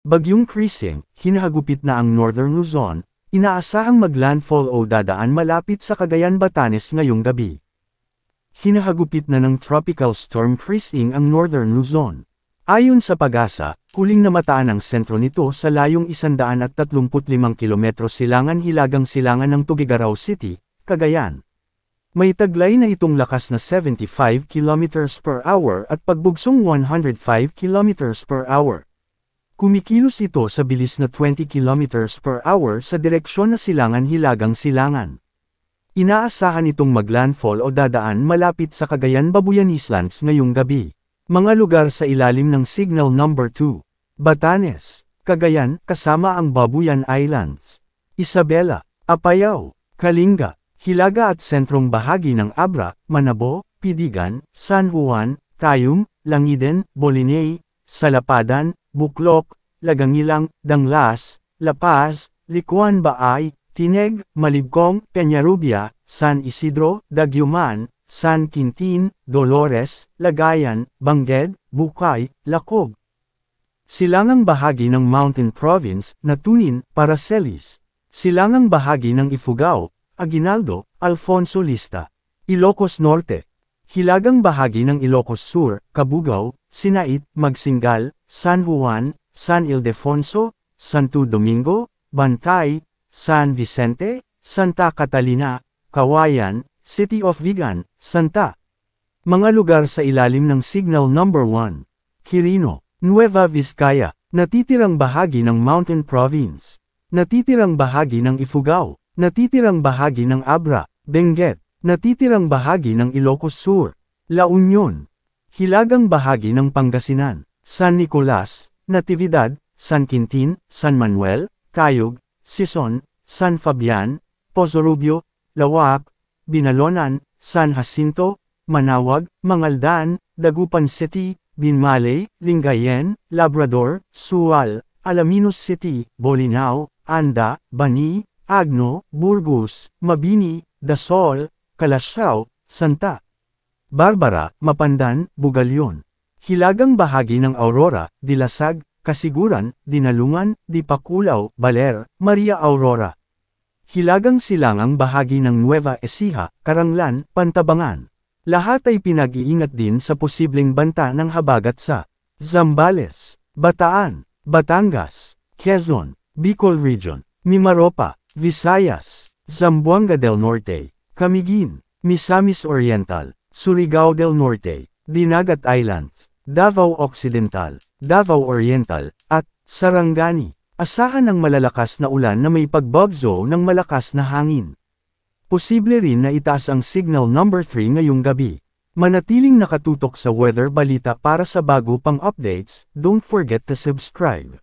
Bagyong Krising, hinahagupit na ang Northern Luzon, inaasahang maglandfall o dadaan malapit sa Cagayan, Batanes ngayong gabi. Hinahagupit na ng Tropical Storm Krising ang Northern Luzon. Ayon sa Pag-asa, huling namataan ang sentro nito sa layong 135 km silangan-hilagang silangan ng Tuguegarao City, Cagayan. May taglay na itong lakas na 75 km per hour at pagbugsong 105 km per hour. Kumikilos ito sa bilis na 20 km per hour sa direksyon na silangan-hilagang silangan. Inaasahan itong maglandfall o dadaan malapit sa Cagayan, Babuyan Islands ngayong gabi. Mga lugar sa ilalim ng Signal Number 2, Batanes, Cagayan, kasama ang Babuyan Islands, Isabela, Apayao, Kalinga, Hilaga at sentrong bahagi ng Abra, Manabo, Pidigan, San Juan, Tayum, Langiden, Boliney, Salapadan, Buklok, Lagangilang, Danglas, La Paz, Licuan Baay, Tineg, Malibcong, Peñarubia, San Isidro, Daguman, San Quintin, Dolores, Lagayan, Bangged, Bukay, Lacob. Silangang bahagi ng Mountain Province, Natunin, Paracelis. Silangang bahagi ng Ifugao, Aguinaldo, Alfonso Lista. Ilocos Norte. Hilagang bahagi ng Ilocos Sur, Cabugao, Sinait, Magsingal, San Juan, San Ildefonso, Santo Domingo, Bantay, San Vicente, Santa Catalina, Kawayan, City of Vigan, Santa. Mga lugar sa ilalim ng Signal Number 1. Quirino, Nueva Vizcaya, natitirang bahagi ng Mountain Province. Natitirang bahagi ng Ifugao, natitirang bahagi ng Abra, Benguet, natitirang bahagi ng Ilocos Sur, La Union. Hilagang bahagi ng Pangasinan, San Nicolas, Natividad, San Quintin, San Manuel, Cayug, Sison, San Fabian, Pozo Rubio, Lawak, Binalonan, San Jacinto, Manawag, Mangaldan, Dagupan City, Binmaley, Lingayen, Labrador, Sual, Alaminos City, Bolinao, Anda, Bani, Agno, Burgos, Mabini, Dasol, Calasiao, Santa Barbara, Mapandan, Bugalyon. Hilagang bahagi ng Aurora, Dilasag, Kasiguran, Dinalungan, Dipakulaw, Baler, Maria Aurora. Hilagang silangang bahagi ng Nueva Ecija, Karanglan, Pantabangan. Lahat ay pinag-iingat din sa posibleng banta ng habagat sa Zambales, Bataan, Batangas, Quezon, Bicol Region, Mimaropa, Visayas, Zamboanga del Norte, Camiguin, Misamis Oriental, Surigao del Norte, Dinagat Islands, Davao Occidental, Davao Oriental, at Sarangani. Asahan ang malalakas na ulan na may pagbagzo ng malakas na hangin. Posible rin na itaas ang Signal Number 3 ngayong gabi. Manatiling nakatutok sa Weather Balita para sa bago pang updates. Don't forget to subscribe.